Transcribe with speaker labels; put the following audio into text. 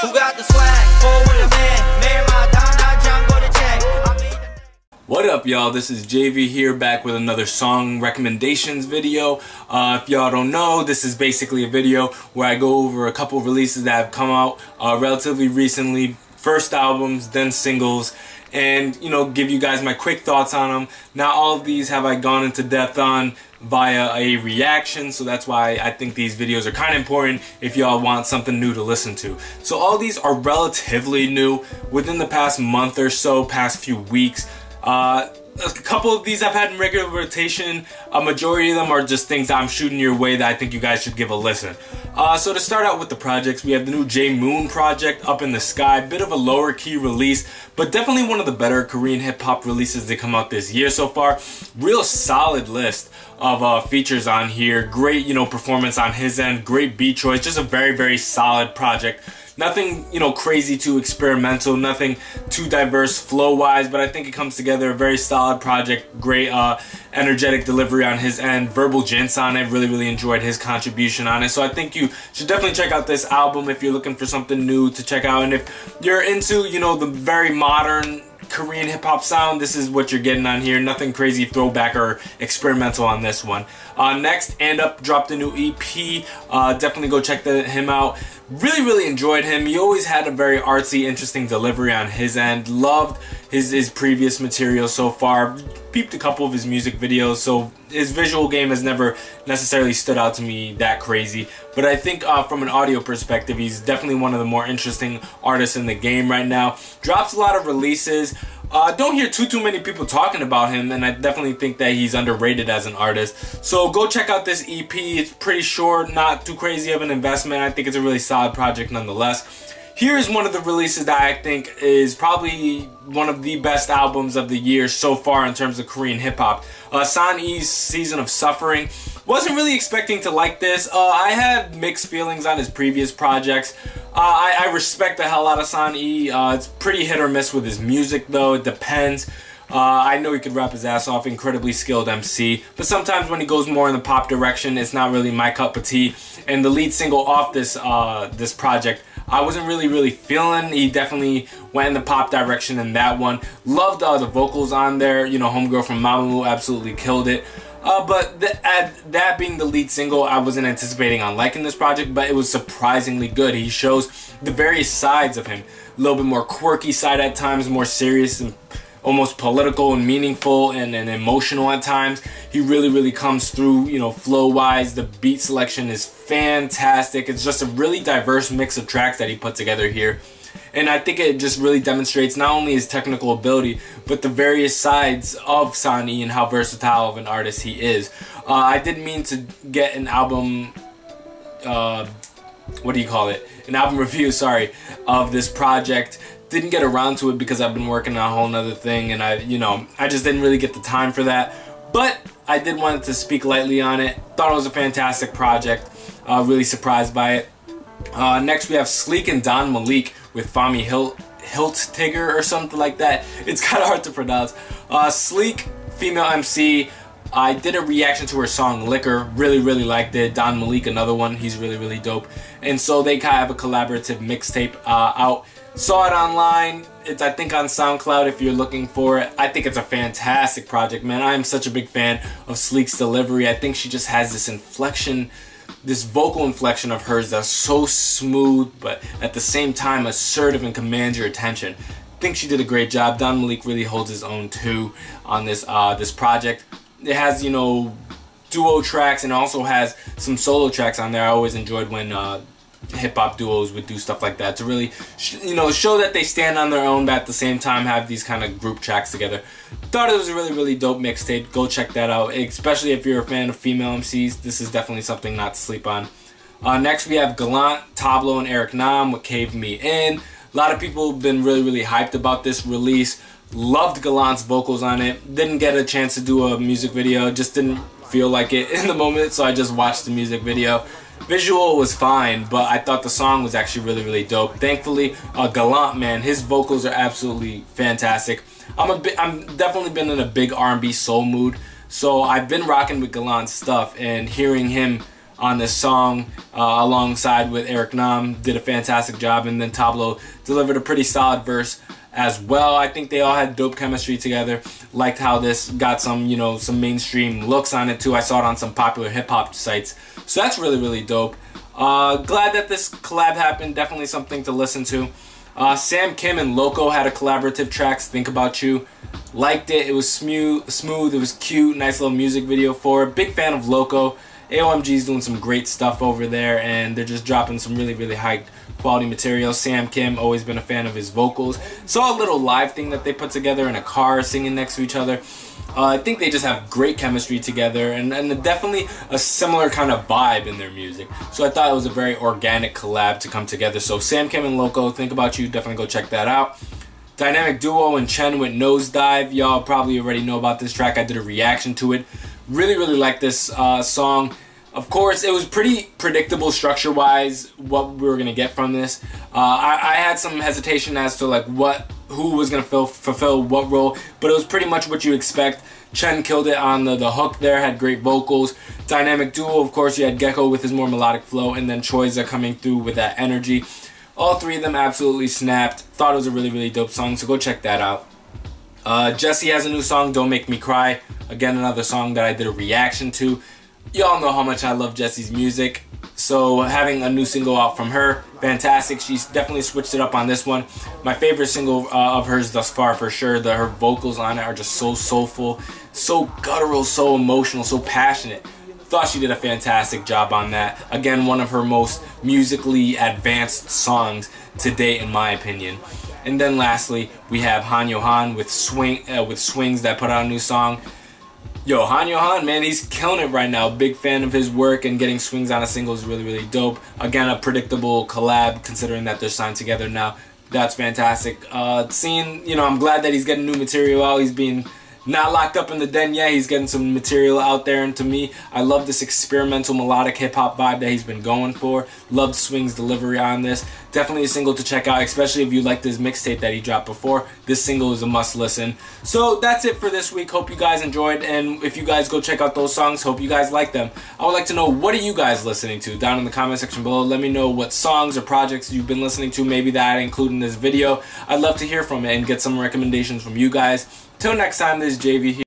Speaker 1: Who got the swag? Forward a man. Man, my Don, Jungle to check.
Speaker 2: What up, y'all? This is JV here, back with another song recommendations video. If y'all don't know, this is basically a video where I go over a couple releases that have come out relatively recently. First albums, then singles, and give you guys my quick thoughts on them. Not all of these have I gone into depth on via a reaction, so that's why I think these videos are kind of important if y'all want something new to listen to. So all these are relatively new within the past month or so, past few weeks. A couple of these I've had in regular rotation. A majority of them are just things that I'm shooting your way that I think you guys should give a listen. So to start out with the projects, we have the new J Moon project, Up in the Sky. Bit of a lower key release, but definitely one of the better Korean hip hop releases that come out this year so far. Real solid list of features on here. Great, performance on his end. Great beat choice. Just a very, very solid project. Nothing, crazy too experimental, nothing too diverse flow-wise, but I think it comes together a very solid project. Great energetic delivery on his end, verbal gents on it. Really, really enjoyed his contribution on it. So I think you should definitely check out this album if you're looking for something new to check out. And if you're into, the very modern Korean hip-hop sound, this is what you're getting on here. Nothing crazy throwback or experimental on this one. Next, And Up dropped a new EP. Definitely go check him out. Really, really enjoyed him. He always had a very artsy, interesting delivery on his end. Loved his previous material so far. Peeped a couple of his music videos, so his visual game has never necessarily stood out to me that crazy. But I think from an audio perspective, he's definitely one of the more interesting artists in the game right now. Drops a lot of releases. Don't hear too many people talking about him, and I definitely think that he's underrated as an artist. So go check out this EP. It's pretty short, not too crazy of an investment. I think it's a really solid project nonetheless. Here's one of the releases that I think is probably one of the best albums of the year so far in terms of Korean hip-hop. San E's Season of Suffering. Wasn't really expecting to like this. I had mixed feelings on his previous projects. I respect the hell out of San E. It's pretty hit or miss with his music though. It depends. I know he could rap his ass off, incredibly skilled MC, but sometimes when he goes more in the pop direction, it's not really my cup of tea. And the lead single off this this project, I wasn't really feeling. He definitely went in the pop direction in that one. Loved the vocals on there. Homegirl from Mamamoo absolutely killed it. But that being the lead single, I wasn't anticipating on liking this project, but it was surprisingly good. He shows the various sides of him. A little bit more quirky side at times, more serious and almost political and meaningful and emotional at times. He really comes through, flow-wise. The beat selection is fantastic. It's just a really diverse mix of tracks that he put together here. And I think it just really demonstrates not only his technical ability, but the various sides of San E and how versatile of an artist he is. I didn't mean to get an album, what do you call it? An album review, sorry, of this project. Didn't get around to it because I've been working on a whole nother thing, and I just didn't really get the time for that. But I did want to speak lightly on it. Thought it was a fantastic project. Really surprised by it. Next we have Sleek and Don Malik with Fami Hiltiger or something like that. It's kind of hard to pronounce. Sleek, female MC. I did a reaction to her song Liquor. Really liked it. Don Malik, another one. He's really dope. And so they kind of have a collaborative mixtape out. Saw it online. It's, I think, on SoundCloud if you're looking for it. I think it's a fantastic project, man. I'm such a big fan of Sleek's delivery. I think she just has this inflection, this vocal inflection of hers that's so smooth, but at the same time assertive and commands your attention. I think she did a great job. Don Malik really holds his own too on this this project. It has, duo tracks and also has some solo tracks on there. I always enjoyed when hip-hop duos would do stuff like that to really show that they stand on their own, but at the same time have these kind of group tracks together. Thought it was a really dope mixtape. Go check that out, especially if you're a fan of female MCs. This is definitely something not to sleep on. Next we have Gallant, Pablo, and Eric Nam with Cave Me In. A lot of people have been really hyped about this release. Loved Gallant's vocals on it. Didn't get a chance to do a music video, just didn't feel like it in the moment, so I just watched the music video. Visual was fine, but I thought the song was actually really dope. Thankfully, Gallant, man, his vocals are absolutely fantastic. I'm definitely been in a big R&B soul mood, so I've been rocking with Gallant's stuff, and hearing him on this song alongside with Eric Nam. Did a fantastic job, and then Pablo delivered a pretty solid verse as well. I think they all had dope chemistry together. Liked how this got some, you know, some mainstream looks on it too. I saw it on some popular hip-hop sites. So that's really, really dope. Glad that this collab happened. Definitely something to listen to. Sam Kim and Loco had a collaborative track, Think About You. Liked it. It was smooth. It was cute. Nice little music video for it. Big fan of Loco. AOMG's doing some great stuff over there, and they're just dropping some really, really high quality material. Sam Kim, always been a fan of his vocals. Saw a little live thing that they put together in a car singing next to each other. I think they just have great chemistry together, and definitely a similar kind of vibe in their music. So I thought it was a very organic collab to come together. So Sam Kim and Loco, Think About You, definitely go check that out. Dynamic Duo and Chen with Nosedive. Y'all probably already know about this track. I did a reaction to it. Really, really like this song. Of course, it was pretty predictable structure-wise what we were gonna get from this. I had some hesitation as to like who was gonna fulfill what role, but it was pretty much what you expect. Chen killed it on the hook there, had great vocals. Dynamic Duo, of course, you had Gecko with his more melodic flow, and then Choiza coming through with that energy. All three of them absolutely snapped. Thought it was a really, really dope song, so go check that out. Jessie has a new song, Don't Make Me Cry. Again, another song that I did a reaction to. Y'all know how much I love Jessie's music, so having a new single out from her, fantastic. She's definitely switched it up on this one. My favorite single of hers thus far, for sure. Her vocals on it are just so soulful, so guttural, so emotional, so passionate. Thought she did a fantastic job on that. Again, one of her most musically advanced songs to date, in my opinion. And then lastly, we have Johann with Swings that put out a new song. Johann, man, he's killing it right now. Big fan of his work, and getting Swings on a single is really, really dope. Again, a predictable collab considering that they're signed together now. That's fantastic. I'm glad that he's getting new material out. He's being not locked up in the den yet. He's getting some material out there, and to me, I love this experimental melodic hip-hop vibe that he's been going for. Loved Swing's delivery on this. Definitely a single to check out, especially if you liked his mixtape that he dropped before. This single is a must listen. So that's it for this week. Hope you guys enjoyed, and if you guys go check out those songs, hope you guys like them. I would like to know, what are you guys listening to? Down in the comment section below, let me know what songs or projects you've been listening to, maybe that I include in this video. I'd love to hear from it and get some recommendations from you guys. Till next time, this is JV here.